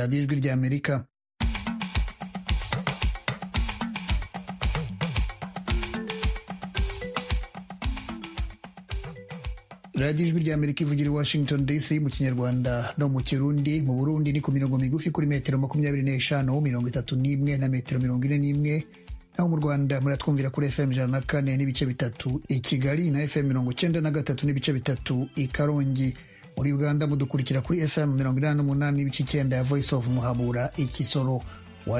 radiyo ijwi ry'Amerika. radiyo ijwi ry'Amerika ivugira i Washington DC mu Kinyarwanda no mu Kirundi. Mu Burundi ni ku mirongo migufi kuri metero 25, 31 na metero 41. Naho mu Rwanda muratwumvira kuri FM 104 n'ibice bitatu i Kigali na FM 93 n'ibice bitatu i Karongi. Muri Uganda mudukurikira kuri FM 88 n'ibice 9 ya Voice of Muhabura i Kisoro.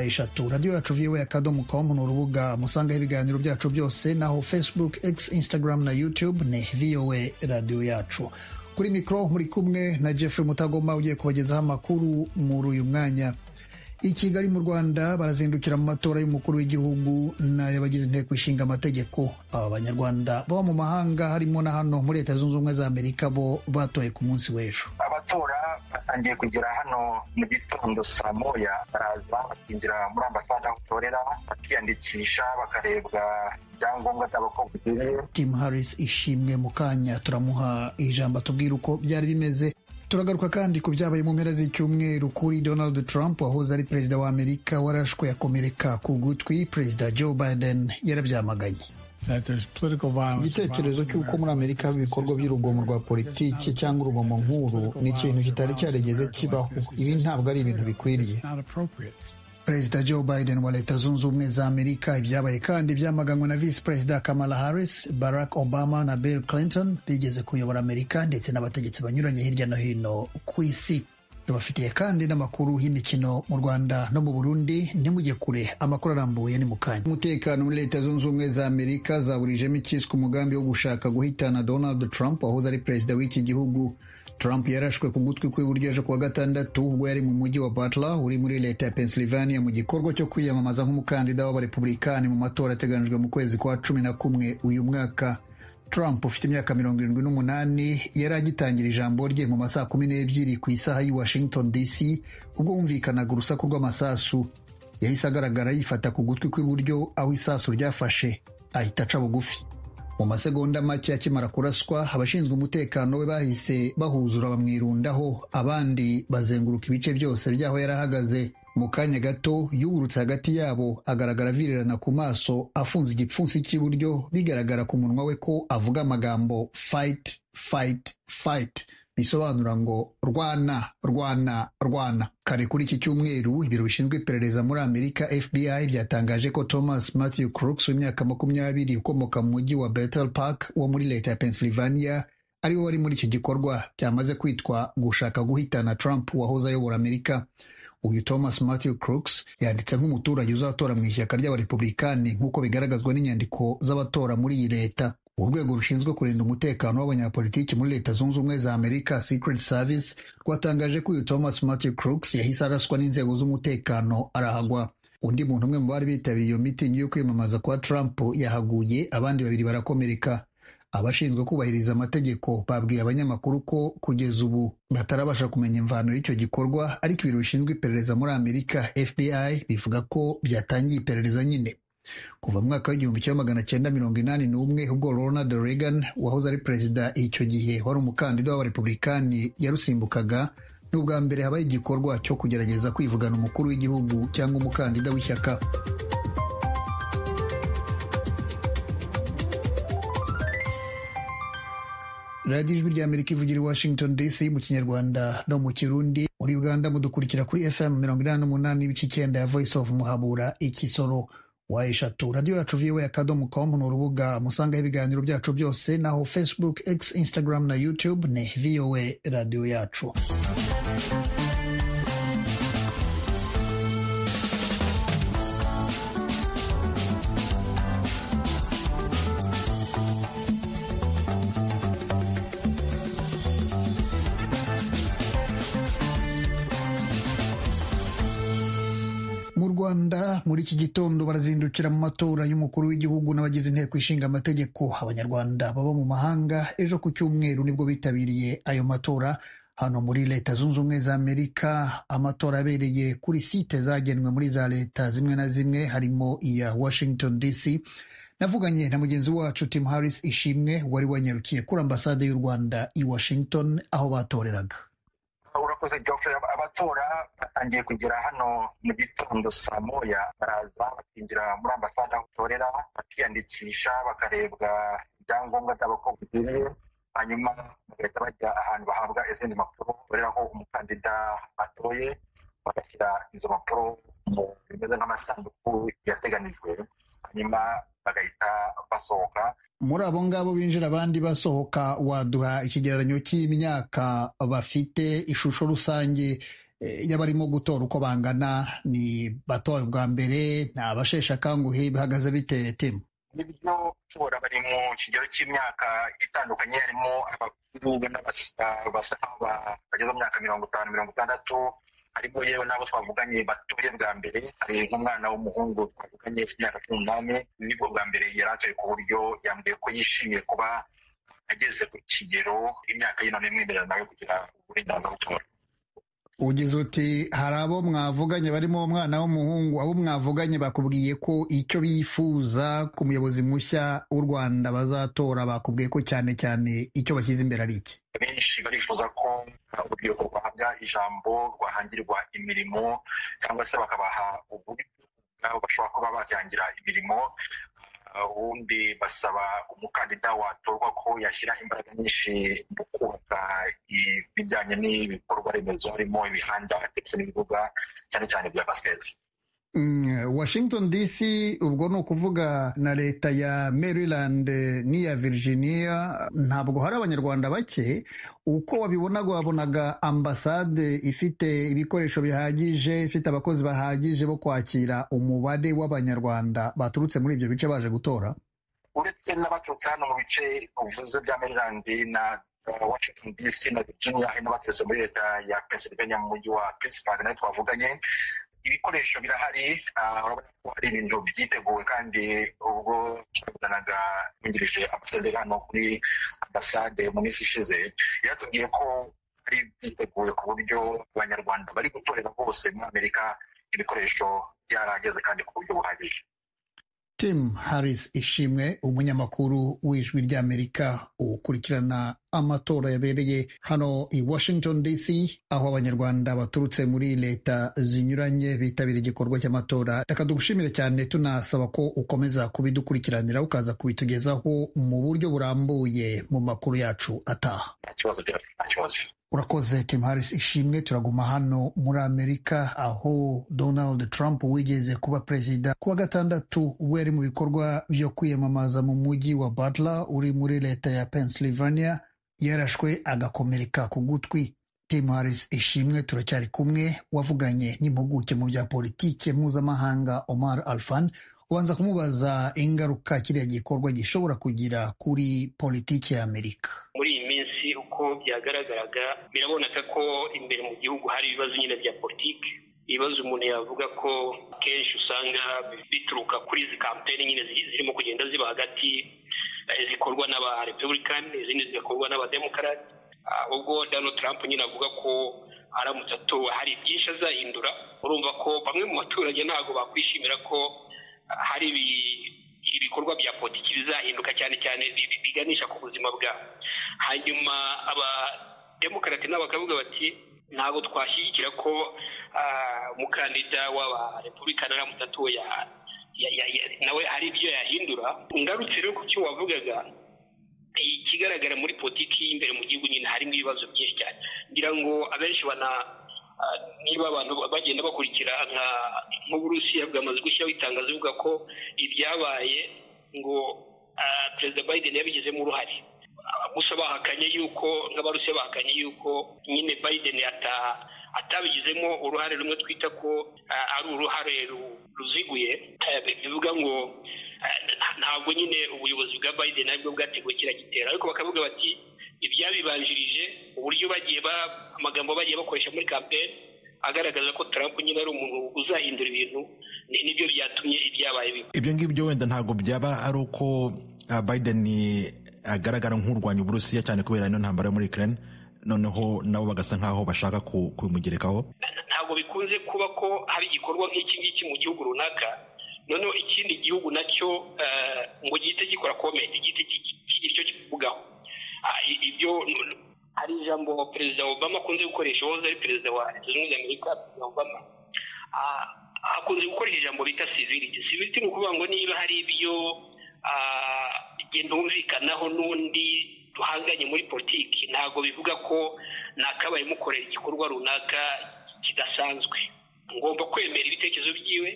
Eshatu radiyo yacu VOA.com ni urubuga musangaho ibiganiro byacu byose, naho Facebook, X, Instagram na YouTube ni VOA radiyo yacu. Kuri mikro muri kumwe na Jeffrey Mutagoma ugiye kubagezaho amakuru muri uyu mwanya. I Kigali mu Rwanda barazindukira mu matora y'umukuru w'igihugu n'ayabagize inteko ishinga amategeko. Aba banyarwanda baba mu mahanga harimo na hano muri Leta Zunze Ubumwe za Amerika bo batoye ku munsi w'ejo. Abatora batangiye kugera hano mu gitondo saa moya, baraza bakinjira muri ambasade aho utorera, bakiyandikisha bakarebwa ibyangombwa byabo ko bikwiriye. Tim Harris ishimwe mu kanya turamuha ijambo atubwira uko byari bimeze. Turagaruka kandi ku byabaye mu mpera z'icyumweru kuri Donald Trump wahoze ari perezida wa Amerika warashwe yakomereka ku gutwi. Perezida Joe Biden yarabyamaganye. Igitekerezo cy'uko muri Amerika haba ibikorwa by'urugomo rwa politiki cyangwa urugomo nk'uru ni ikintu kitari cyarigeze kibaho. Ibi ntabwo ari ibintu bikwiriye. Perezida Joe Biden wa Leta Zunze Ubumwe za Amerika. Ibyabaye kandi byamaganywe na Vice Perezida Kamala Harris, Barack Obama na Bill Clinton bigeze kuyobora Amerika ndetse n'abategetsi banyuranye hirya no hino ku isi. Tubafitiye kandi n'amakuru y'imikino mu Rwanda no mu Burundi. Ntimujye kure, amakuru arambuye ni mu kanya. Umutekano muri Leta Zunze Ubumwe za Amerika zaburijemo ikiswe umugambi wo gushaka guhitana Donald Trump wahoze ari perezida w'iki gihugu. Trump yarashwe ku gutwi kw'iburyo ejo kuwa gatandatu ubwo yari mu mujyi wa Butler uri muri leta ya Pennsylvania mu gikorwa cyo kwiyamamaza nk'umukandida w'abarepublikani mu matora ateganijwe mu kwezi kwa 11 uyu mwaka. Trump ufite imyaka 78 yari agitangira ijambo rye mu masaha 12 ku isaha y'i Washington DC ubwo humvikanaga urusaku rw'amasasu. Yahise agaragara yifata ku gutwi kw'iburyo aho isasu ryafashe, ahita aca bugufi. Mu masegonda make akimara kuraswa, abashinzwe umutekano we bahise bahuzura bamwirundaho, abandi bazenguruka ibice byose by'aho yari ahagaze. Mu kanya gato yugurutse hagati yabo, agaragara avirirana ku maso, afunze igipfunsi cy'iburyo, bigaragara ku munwa we ko avuga amagambo fight, fight, fight, bisobanura ngo rwana, rwana, rwana. Kare kuri iki cyumweru ibiro bishinzwe iperereza muri Amerika FBI byatangaje ko Thomas Matthew Crooks w'imyaka 20 ukomoka mu mujyi wa Bethel Park wo muri leta ya Pennsylvania ari we wari muri iki gikorwa cyamaze kwitwa gushaka guhitana Trump wahoze ayobora Amerika. Uyu Thomas Matthew Crooks yanditse nk'umuturage uzatora mu ishyaka ry'abarepublikani nk'uko bigaragazwa n'inyandiko z'abatora muri iyi leta. Urwego rushinzwe kurinda umutekano w'abanyapolitiki muri Leta Zunze Ubumwe za Amerika, Secret Service, rwatangaje ko uyu Thomas Matthew Crooks yahise araswa n'inzego z'umutekano arahagwa. Undi muntu umwe mu bari bitabiriye iyo mitingi yo kwiyamamaza kwa Trump yahaguye, abandi 2 barakomereka. Abashinzwe kubahiriza amategeko babwiye abanyamakuru ko kugeza ubu batarabasha kumenya imvano y'icyo gikorwa, ariko ibiro bishinzwe iperereza muri Amerika FBI bivuga ko byatangiye iperereza nyine. Kuva mu mwaka w'1981 ubwo Ronald Reagan wahoze ari perezida icyo gihe wari umukandida w'abarepublikani yarusimbukaga, n'ubwa mbere habaye igikorwa cyo kugerageza kwivugana umukuru w'igihugu cyangwa umukandida w'ishyaka. radiyo ijwi ry'Amerika ivugira i Washington DC mu Kinyarwanda no mu Kirundi. Muri Uganda mudukurikira kuri FM 88 n'ibice 9 ya Voice of Muhabura i Kisoro. Eshatu radiyo yacu VOA.com ni urubuga musangaho ibiganiro byacu byose, naho Facebook, X, Instagram na YouTube ni VOA radiyo yacu. Mu Rwanda muri iki gitondo barazindukira mu matora y'umukuru w'igihugu n'abagize inteko ishinga amategeko. Abanyarwanda baba mu mahanga ejo ku cyumweru nibwo bitabiriye ayo matora. Hano muri Leta Zunze Ubumwe za Amerika amatora abereye kuri site zagenwe muri za leta zimwe na zimwe harimo iya Washington DC. Navuganye na mugenzi wacu Tim Harris ishimwe wari wanyarukiye kuri ambasade y'u Rwanda i Washington aho batoreraga. urakoze Geoffrey. Abatora batangiye kugera hano mu gitondo saa moya, baraza bakinjira muri ambasade aho utorera, bakiyandikisha, bakarebwa ibyangombwa byabo ko bikwiriye, hanyuma bagahita bajya ahantu bahabwa izindi mpapuro batoreraho umukandida batoye, bagashyira izo mpapuro mu bimeze nk'amasanduku yateganijwe, hanyuma bagahita basohoka. Muri abo ngabo binjira abandi basohoka, waduha ikigereranyo cy'imyaka bafite, ishusho rusange y'abarimo gutora uko bangana? Ni batoye bwa mbere, ni abasheshe akanguhe, bihagaze bite Tim? Nibyo, tora bari mu kigero cy'imyaka itandukanye, harimo abakuru basa nk'aho bageze mu myaka 50-60, harimo yewe n'abo twavuganye batoye bwa mbere. Hari nk'umwana w'umuhungu twavuganye ufite imyaka 18, nibwo bwa mbere yari atoye, ku buryo yambwiye ko yishimiye kuba ageze ku kigero imyaka ye none imwemerera nawe kugira uburenganzira bwo gutora. Ugize uti hari abo mwavuganye barimo umwana w'umuhungu, abo mwavuganye bakubwiye ko icyo bifuza ku muyobozi mushya w'u Rwanda bazatora, bakubwiye ko cyane cyane icyo bashyize imbere ari iki? Benshi barifuza ko urubyiruko rwahabwa ijambo, rwahangirwa imirimo, cyangwa se bakabaha uburyo bwabo bashobora kuba bahangira imirimo. Ubundi basaba umukandida watorwa ko yashyira imbaraga nyinshi mu kubaka ibijyanye n'ibikorwa remezo, harimo imihanda ndetse n'ibibuga cyane cyane bya basiketi. Washington DC ubwo ni ukuvuga na leta ya Maryland n'iya Virginia, ntabwo hari abanyarwanda bake. Uko wabonaga ambasade ifite ibikoresho bihagije, ifite abakozi bahagije bo kwakira umubare w'abanyarwanda baturutse muri ibyo bice baje gutora? Uretse n'abaturutse hano mu bice uvuze bya Maryland na Washington DC na Virginia, hari n'abaturutse muri leta ya Pennsylvania mu mujyi wa Pittsburgh nayo twavuganye. Ibikoresho birahari, urabona ko hari ibintu byiteguwe, kandi ubwo twavuganaga bungirije ambasaderi hano kuri ambasade mu minsi ishize, yatubwiye ko ari byiteguye ku buryo abanyarwanda bari gutorera bose muri Amerika ibikoresho byarageze kandi ku buryo buhagije. Tim Harris Ishimwe, umunyamakuru w'Ijwi ry'Amerika ukurikirana amatora yabereye hano i Washington DC, aho abanyarwanda baturutse muri leta zinyuranye bitabira igikorwa cy'amatora. Reka tugushimire cyane, tunasaba ko ukomeza kubidukurikiranira ukaza kubitugezaho mu buryo burambuye mu makuru yacu ataha. Nta kibazo. Urakoze Tim Harris Ishimwe. Turaguma hano muri Amerika, aho Donald Trump wigeze kuba perezida kuwa gatandatu ubwo yari mu bikorwa byo kwiyamamaza mu mujyi wa Butler uri muri leta ya Pennsylvania, yarashwe agakomereka ku gutwi. Tim Harris Ishimwe turacyari kumwe, wavuganye n'impuguke mu bya politike mpuzamahanga Omar Alfan, ubanza kumubaza ingaruka kiriya gikorwa gishobora kugira kuri politiki ya Amerika. Muri iyi minsi uko byagaragaraga, biraboneka ko imbere mu gihugu hari ibibazo nyine bya politiki, ibibazo umuntu yavuga ko kenshi usanga bituruka kuri izi kampeni nyine zirimo kugenda ziba hagati, zikorwa n'aba Republican, izindi zigakorwa n'aba Democrat. Ubwo Donald Trump nyine avuga ko aramutse atowe hari byinshi azahindura. Urumva ko bamwe mu baturage ntabwo bakwishimira ko hari ibikorwa bya politiki bizahinduka, cyane cyane biganisha ku buzima bwabo. Hanyuma aba Democrat nabo bakavuga bati ntabwo twashyigikira ko umukandida w'aba Republican aramutse atowe nawe hari ibyo yahindura. Ngarutse rero ku cyo wavugaga, ikigaragara muri politiki y'imbere mu gihugu nyine harimo ibibazo byinshi cyane. Ngira ngo abenshi niba abantu bagenda bakurikira nk'Uburusiya bwamaze gushyiraho itangazo bivuga ko ibyabaye ngo Perezida Biden yabigizemo uruhare. Gusa bahakanye yuko nk'Abarusiya bahakanye yuko nyine Biden atabigizemo uruhare rumwe twita ko ari uruhare ruziguye. Bivuga ngo ntabwo nyine ubuyobozi bwa Biden aribwo bwateguye kiriya gitero, ariko bakavuga bati ibyabibanjirije, uburyo amagambo bagiye bakoresha muri kampeni agaragaza ko Trump nyine ari umuntu uzahindura ibintu, nibyo byatumye ibyabaye biba. Ibyo ngibyo wenda ntabwo byaba ari uko Biden agaragara nk'urwanya Uburusiya cyane kubera ino ntambara yo muri Ukraine, noneho nabo bagasa nkaho bashaka kumugerekaho? Ntabwo bikunze kuba ko hari igikorwa nk'iki ngiki mu gihugu runaka, noneho ikindi gihugu nacyo ngo gihite gikora comment, gihite kigira icyo kivugaho. Ibyo hari ijambo perezida Obama akunze gukoresha, wahoze ari perezida wa Leta Zunze Ubumwe za Amerika, perezida Obama akunze gukoresha ijambo bita civility. Civility ni ukuvuga ngo niba hari ibyo genda humvikanaho n'undi duhanganye muri politiki, ntabwo bivuga ko nakabaye mukorera igikorwa runaka kidasanzwe. Ngomba kwemera ibitekerezo byiwe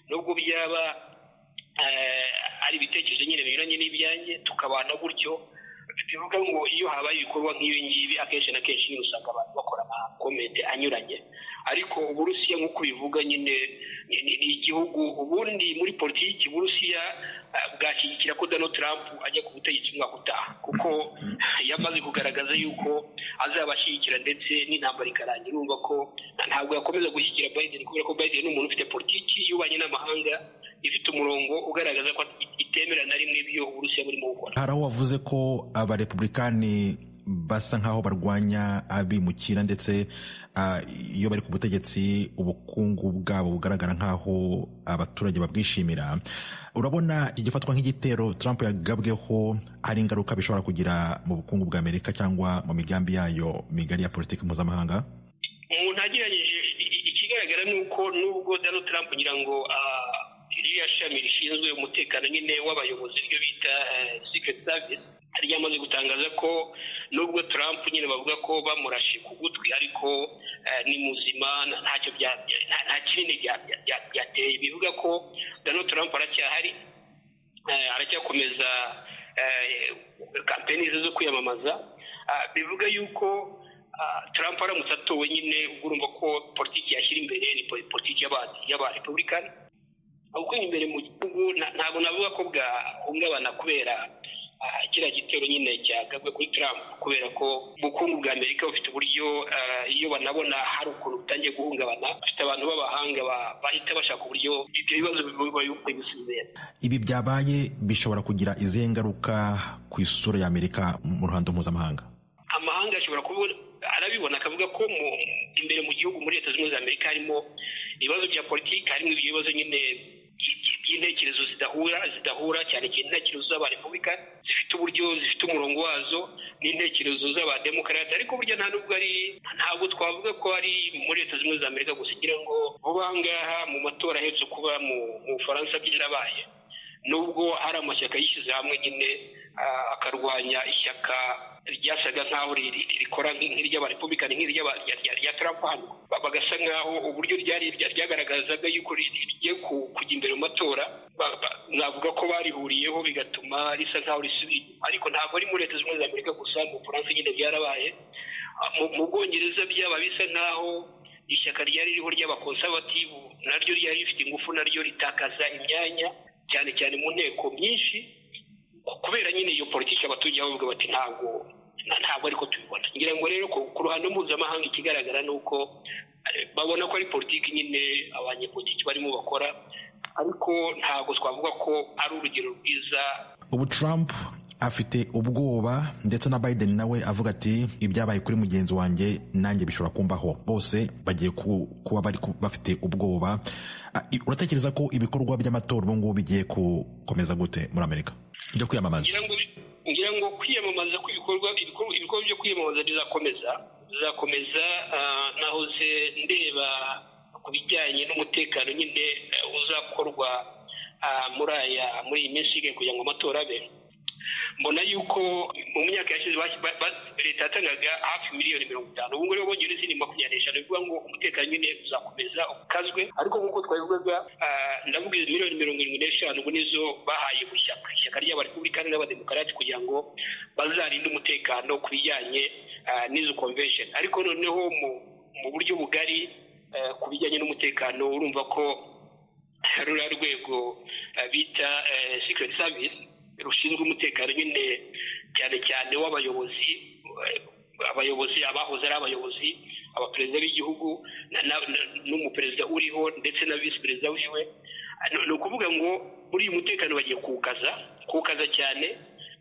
nubwo byaba ari ibitekerezo nyine binyuranye n'ibyanjye, tukabana gutyo. Bivuga ngo iyo habaye ibikorwa nk'ibi ngibi akenshi na kenshi nyine usanga abantu bakora amakomenti anyuranye, ariko Uburusiya nk'uko bivuga nyine ni igihugu ubundi muri politiki. Uburusiya bwashyigikira ko Donald Trump ajya ku butegetsi umwaka utaha, kuko yamaze kugaragaza yuko azabashyigikira ndetse n'intambara ikarangira. Urumva ko ntabwo yakomeza gushyigikira Biden, kubera ko Biden ni umuntu ufite politiki y'ububanyi n'amahanga ifite umurongo ugaragaza ko itemera na rimwe ibyo Uburusiya burimo gukora. Hari aho wavuze ko abarepublikani basa nk'aho barwanya abimukira, ndetse iyo bari ku butegetsi ubukungu bwabo bugaragara nk'aho abaturage babwishimira. Urabona igifatwa nk'igitero Trump yagabweho hari ingaruka bishobora kugira mu bukungu bwa Amerika cyangwa mu migambi yayo migari ya politiki mpuzamahanga? Umuntu agereranyije, ikigaragara ni uko nubwo Donald Trump ngira ngo iriya shami rishinzwe umutekano nyine w'abayobozi ryo bita Secret Service ryamaze gutangaza ko nubwo Trump nyine bavuga ko bamurashe ku gutwi, ariko ni muzima, nta kinini byateye. Bivuga ko Donald Trump aracyahari, aracyakomeza kampeni ze zo kwiyamamaza. Bivuga yuko Trump aramutse atowe nyine urumva ko politiki yashyira imbere ni politiki y'abarepublikani. Ahubwo imbere mu gihugu ntabwo navuga ko bwahungabana kubera kiriya gitero nyine cyagabwe kuri Trump, kubera ko ubukungu bwa Amerika bufite uburyo iyo banabona hari ukuntu butangiye guhungabana, bafite abantu b'abahanga bahita bashaka uburyo ibyo bibazo bibisubiza. Ibi byabaye bishobora kugira izihe ngaruka ku isura ya Amerika mu ruhando mpuzamahanga? Amahanga ashobora kuba arabibona akavuga ko imbere mu gihugu muri Leta Zunze Ubumwe za Amerika harimo ibibazo bya politiki, harimo ibibazo nyine by'intekerezo zidahura cyane cyane intekerezo z'abarepublika zifite uburyo zifite umurongo wazo n'intekerezo z'abademokarate. Ariko burya ntabwo twavuga ko ari muri Leta Zunze Ubumwe za Amerika gusa. Ngira ngo vuba ngaha mu matora aherutse kuba mu Bufaransa byarabaye, nubwo hari amashyaka yishyize hamwe nyine akarwanya ishyaka ryasaga nk'aho rikora nk'iry'abarepublikani nk'irya Trump hano, bagasa nk'aho uburyo ryagaragazaga yuko rigiye kujya imbere mu matora, navuga ko barihuriyeho bigatuma risa nk'aho risubiye. Ariko ntabwo ari muri Leta Zunze Ubumwe za Amerika gusa, mu Bufaransa nyine byarabaye, mu Bwongereza byaba bisa nk'aho ishyaka ryari ririho ry'abakonsabativu naryo ryari rifite ingufu, naryo ritakaza imyanya cyane cyane mu nteko myinshi, kubera nyine iyo politiki abaturage bavuga bati ntabwo ariko tubibona. Ngira ngo rero ku ruhando mpuzamahanga ikigaragara ni uko babona ko ari politiki nyine abanyepolitiki barimo bakora, ariko ntabwo twavuga ko ari urugero rwiza. Ubu Trump afite ubwoba, ndetse na Biden nawe avuga ati ibyabaye kuri mugenzi wanjye nanjye bishobora kumbaho. Bose bagiye kuba bafite ubwoba. Uratekereza ko ibikorwa by'amatora ubu ngubu bigiye gukomeza gute muri Amerika byo kwiyamamaza? Ngira ngo kwiyamamaza kw'ibikorwa byo kwiyamamaza bizakomeza. Nahoze ndeba ku bijyanye n'umutekano nyine uzakorwa muri iyi minsi kugira ngo amatora abe. Mbona yuko mu myaka yashize leta yatangaga hafi miliyoni 50. Ubu ngubu bongera izindi 25. Bivuga ngo umutekano nyine uzakomeza ukazwe, ariko nk'uko twabivugaga ndavuga izo miliyoni 75 ubu nizo bahaye ishyaka ry'abarepublikani n'abademokarati kugira ngo bazarinde umutekano ku bijyanye n'izo convention. Ariko noneho mu buryo bugari ku bijyanye n'umutekano, urumva ko ruriya rwego bita Secret Service rushinzwe umutekano nyine cyane cyane w'abayobozi abahoze ari abayobozi, abaperezida b'igihugu n'umuperezida uriho ndetse na visi perezida wiwe. Ni ukuvuga ngo muri uyu mutekano bagiye kuwukaza cyane.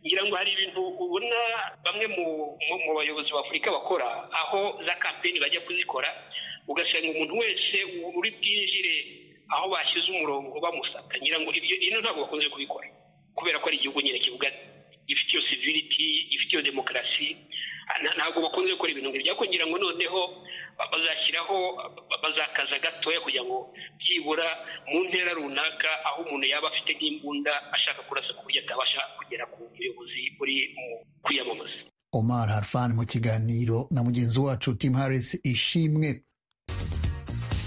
Ngira ngo hari ibintu ubona bamwe mu bayobozi b'Afurika bakora, aho za kampeni bajya kuzikora ugasanga umuntu wese uri bwinjire aho bashyize umurongo bamusaka. Ngira ngo ibyo ntabwo bakunze kubikora, kubera ko ari igihugu nyine kivuga gifite iyo civility, gifite iyo demokarasi. ntabwo bakunze gukora ibintu nk'ibyo kugira ngo noneho bazashyiraho bazakaza gatoya kugira ngo byibura mu ntera runaka aho umuntu yaba afite nk'imbunda ashaka kurasa ku buryo atabasha kugera ku buyobozi buri mu kwiyamamaza. Omar Harfan mu kiganiro na mugenzi wacu Tim Harris Ishimwe.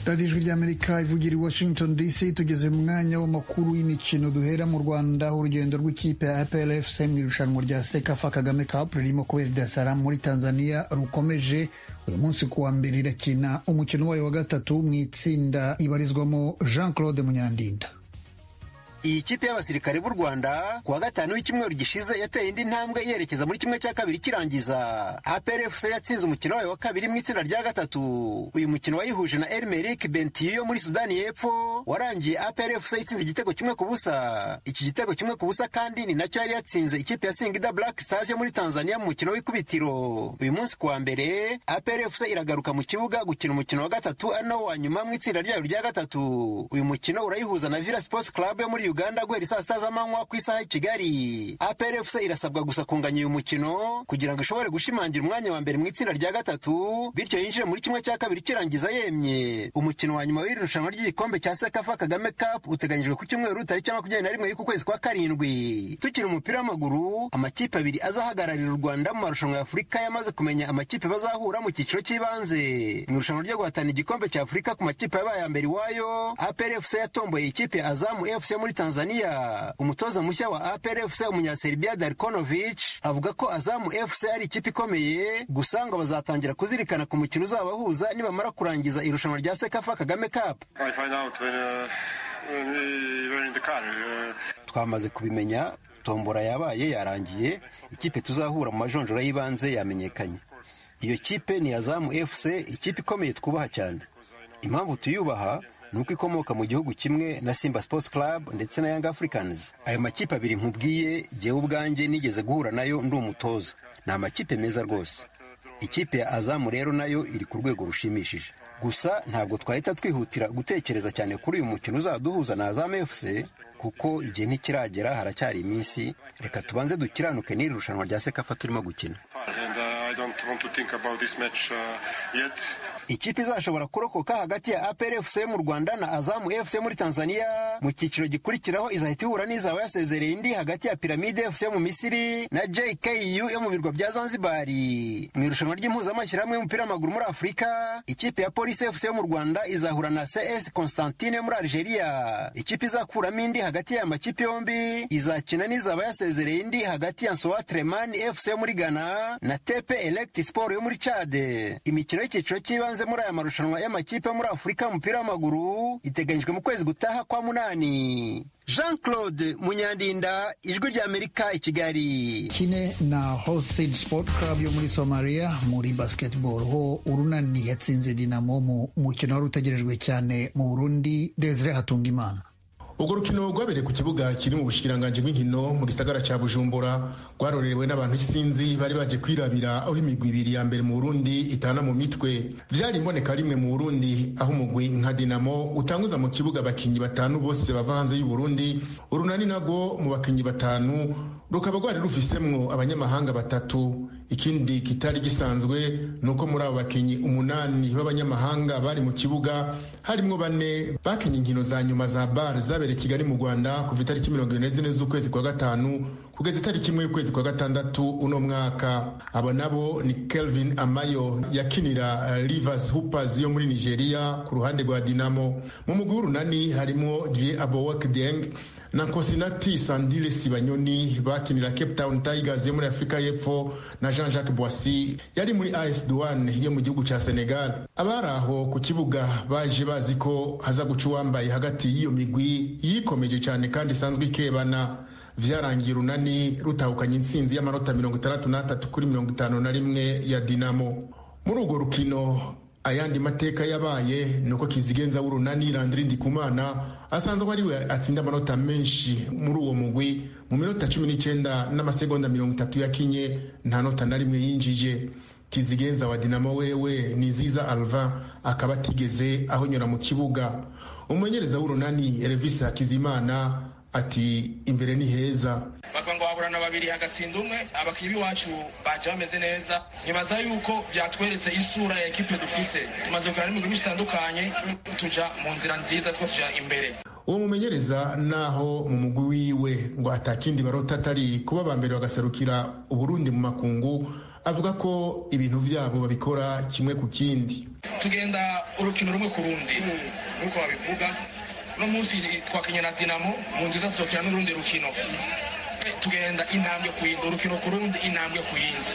Radio Ijwi ry'Amerika ivugira i Washington DC. Tugeze mu mwanya w'amakuru y'imikino. Duhera mu Rwanda. Urugendo rw'ikipe ya APR FC mu irushanwa rya Sekafa Kagame Cup ririmo kubera Dar es Salaam muri Tanzania rukomeje. Uyu munsi kuwa mbere irakina umukino wayo wa gatatu mu itsinda ibarizwamo Jean Claude Munyandinda. Iyi kipe y'abasirikare b'u Rwanda kuwa gatanu w'icyumweru gishize yateye indi ntambwe yerekeza muri kimwe cya kabiri kirangiza. APR FC yatsinze umukino wayo wa kabiri mu itsinda rya gatatu. Uyu mukino wayihuje na Elmerik Bentiu muri Sudani y'Epfo warangiye APR FC itsinze igitego kimwe ku busa. Iki gitego kimwe ku busa kandi ni nacyo yari yatsinze ikipe ya Singida Black Stars yo muri Tanzania mu mukino w'ikubitiro. Uyu munsi kuwa mbere APR FC iragaruka mu kibuga gukina umukino wa gatatu ari nawo wa nyuma mu itsinda ryayo rya gatatu. Uyu mukino urayihuza na Villa Sports Club yo muri Uganda guhera saa sita z'amanywa ku isaha y'i Kigali. APR FC irasabwa gusa kunganya uyu mukino kugira ngo ishobore gushimangira umwanya wa mbere mu itsinda rya gatatu, bityo yinjire muri kimwe cya kabiri kirangiza yemye. Umukino wa nyuma w'iri rushanwa ry'igikombe cya Sekafa Kagame Cup uteganyijwe ku cyumweru tariki 21 y'uku kwezi kwa karindwi. Tukiri umupira w'amaguru, amakipe abiri azahagararira u Rwanda mu marushanwa ya Afurika yamaze kumenya amakipe bazahura mu cyiciro cy'ibanze. Mu irushanwa ryo guhatana igikombe cya Afurika ku makipe yabaye ya mbere iwayo, APR FC yatomboye ikipe Azam FC muri Tanzania. Umutoza mushya wa APR FC umunyaserbia Darkonovic avuga ko Azam FC ari ikipe ikomeye, gusa ngo bazatangira kuzirikana ku mukino uzabahuza nibamara kurangiza irushanwa rya Sekafa Kagame Cup. Twamaze kubimenya, tombora yabaye yarangiye, ikipe tuzahura mu majonjora y'ibanze yamenyekanye. Iyo kipe ni Azam FC, ikipe ikomeye twubaha cyane. Impamvu tuyubaha nuko ikomoka mu gihugu kimwe na Simba Sports Club ndetse na Young Africans. Ayo makipe abiri nkubwiye jyewe ubwanjye nigeze guhura nayo ndi umutoza. Ni amakipe meza rwose. Ikipe ya Azam rero nayo iri ku rwego rushimishije. Gusa ntabwo twahita twihutira gutekereza cyane kuri uyu mukino uzaduhuza na Azam FC kuko igihe ntikiragera, haracyari iminsi. Reka tubanze dukiranuke n'iri rushanwa rya Sekafa turimo gukina. Ikipe izashobora kurokoka hagati ya APR FC mu Rwanda na Azam FC muri Tanzania mu cyiciro gikurikiraho izahita ihura n'izaba yasezereye indi hagati ya Pyramide FC mu Misiri na JKU yo mu birwa bya Zanzibar. Mu irushanwa ry'impuzamashyirahamwe y'umupira w'amaguru muri Afurika, ikipe ya Police FC yo mu Rwanda izahura na CS Constantine muri Algeria. Ikipe izakuramo indi hagati ya makipe yombi izakina n'izaba yasezereye indi hagati ya Nsoa Tremani FC yo muri Ghana na Tepe Elect Sport yo muri Chad. Imikino y'icyiciro cy'ibanze muri aya marushanwa y'amakipe muri Afurika umupira w'amaguru iteganyijwe mu kwezi gutaha kwa munani. Jean Claude Munyandinda, Ijwi ry'Amerika i Kigali. Kine na Hoseid Sport Club yo muri Somalia muri basketball ho urunani yatsinze Dinamo mu mukino wari utegerejwe cyane mu Burundi. Desire Hatungimana. Urwo rukino rwabereye ku kibuga kiri mu bushikiranganje bw'inkino mu gisagara cya Bujumbura rwarorerewe n'abantu isinzi bari baje kwirabira aho imigwi ibiri ya mbere mu Burundi itana mu mitwe. Vyari imboneka rimwe mu Burundi aho umugwi nka Dinamo utanguza mu kibuga abakinyi batanu bose bava hanze y'u Burundi. Urunani nago mu bakinyi batanu rukaba rwari rufisemwo abanyamahanga batatu. Ikindi kitari gisanzwe nuko muri abo bakinyi 8 b'abanyamahanga bari mu kibuga harimo 4 bakinyi inkino za nyuma za bar zabereye Kigali mu Rwanda kuva itariki 24 z'ukwezi kwa gatanu kugeza itariki 1 y'ukwezi kwa gatandatu uno mwaka. Abo nabo ni Kelvin Amayo yakinira Rivers Hoopers yo muri Nigeria ku ruhande rwa Dinamo. Mu mugwi w'urunani harimo Die Abowak Dieng na Kosinati Sandile Sibanyoni bakinira Cape Town Tigers yo muri Afrika y'Epfo na Jean-Jacques Boissy yari muri AS Douane yo mu gihugu cya Senegal. Abari aho ku kibuga baje bazi ko haza guca uwambaye hagati y'iyo migwi yikomeje cyane kandi isanzwe ikebana. Vyarangiye urunani rutahukanye intsinzi y'amanota 63 kuri 51 ya Dinamo. Muri urwo rukino ayandi mateka yabaye nuko kizigenza w'urunani Landry Ndikumana asanzwe ari we atsinda amanota menshi muri uwo mugwi mu minota 19 n'amasegonda 30 yakinye nta nota na rimwe yinjije. Kizigenza wa Dinamo wewe ni Ziza Alva akaba atigeze aho nyura mu kibuga. Umumenyereza w'urunani Elvis Hakizimana ati imbere ni heza. bakaba ngo baburana babiri hagatsinda umwe. Abakinnyi b'iwacu baje bameze neza, nibaza yuko byatweretse isura ya ekipe dufise. Tumaze kugira n'imigwi itandukanye, tuja mu nzira nziza, tuja imbere. Uwo mumenyereza naho mu mugwi wiwe ngo atakindi barota atari kuba bambere bagaserukira Uburundi mu makungu, avuga ko ibintu vyabo babikora kimwe ku kindi. Tugenda urukino rumwe ku rundi nuko babivuga. No munsi twakinye na Dinamo, mu nziza sokera n'urundi rukino. Tugenda intambwe ku yindi, urukino ku rundi intambwe ku yindi.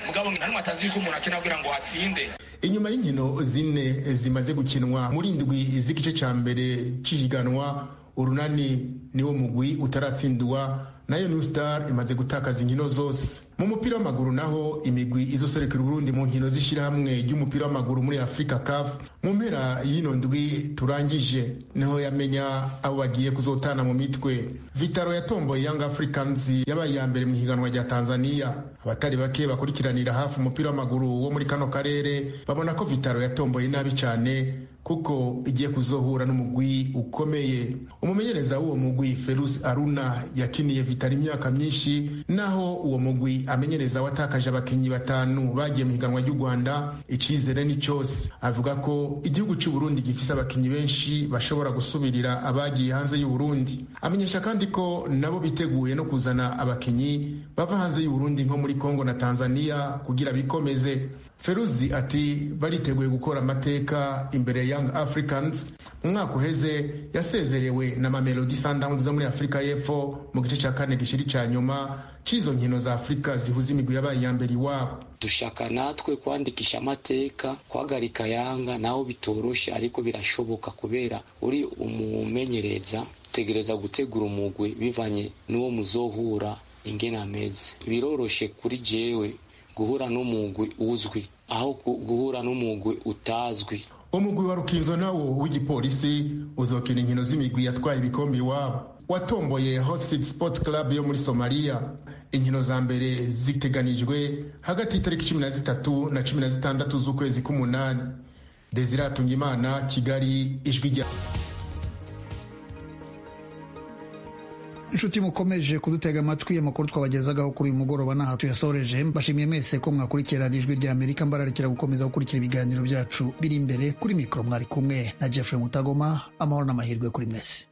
Mugabo nta matazi ko umuntu akina kugira ngo atsinde. Inyuma y'inkino zine zimaze gukinwa muri ndwi z'igice ca mbere c'ihiganwa, Urunani niwo mugwi utaratsindwa, nayo New Star imaze gutakaza inkino zose. Mu mupira w'amaguru naho imigwi izoserekera Burundi mu nkino z'ishirahamwe ry'umupira w'amaguru muri Africa CAF mu mpera y'ino ndwi turangije niho yamenya abo bagiye kuzotana mu mitwe. Vitaro yatomboye Young Africans yabaye ya mbere mu higanwa rya Tanzania. Abatari bake bakurikiranira hafi umupira w'amaguru wo muri kano karere babona ko Vitaro yatomboye nabi cyane kuko igiye kuzohura n'umugwi ukomeye. Umumenyereza w'uwo mugwi Ferus Aruna yakiniye Vitaro imyaka myinshi, naho uwo mugwi amenyereza watakaje abakinyi batanu bagiye mu higanwa ry'u Rwanda, icizere ni cyose. Avuga ko igihugu cy'u Burundi gifise abakinyi benshi bashobora gusubirira abagiye hanze y'u Burundi. Amenyesha kandi ko nabo biteguye no kuzana abakinyi bava hanze y'u Burundi nko muri Kongo na Tanzania kugira bikomeze. Feruzi ati bariteguye gukora amateka imbere ya Young Africans. Mu mwaka uheze yasezerewe na Mamelodi Sundowns zo muri Afrika y'Epfo mu gice cya kane gishiri cya nyuma cizo nkino za Afrika zihuza imigwi yabaye ya mbere iwabo. Dushaka natwe kwandikisha amateka, kwagarika Yanga naho bitoroshe, ariko birashoboka kubera uri umumenyereza tegereza gutegura umugwi bivanye n'uwo muzohura ingene ameze. Biroroshe kuri jewe guhura n'umugwi uzwi aho guhura n'umugwi utazwi. Umugwi wa Rukinzo nawo w'igipolisi uzokina inkino z'imigwi yatwaye ibikombe iwabo. Watomboye Hosit Sport Club yo muri Somalia. Inkino za mbere ziteganijwe hagati y'itariki 13 na 16 z'ukwezi k'umunani. Desire Atungimana, Kigali, Ijwi rya inshuti mukomeje kudutega amatwi. Amakuru twabagezagaho kuri uyu mugoroba naha tuyasoreje. Mbashimiye mwese ko mwakurikira Ijwi rya Amerika. Mbararikira gukomeza gukurikira ibiganiro byacu biri imbere. Kuri mikoro mwari kumwe na Jeffrey Mutagoma. Amahoro n'amahirwe kuri mwese.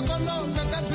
kakono kakatsi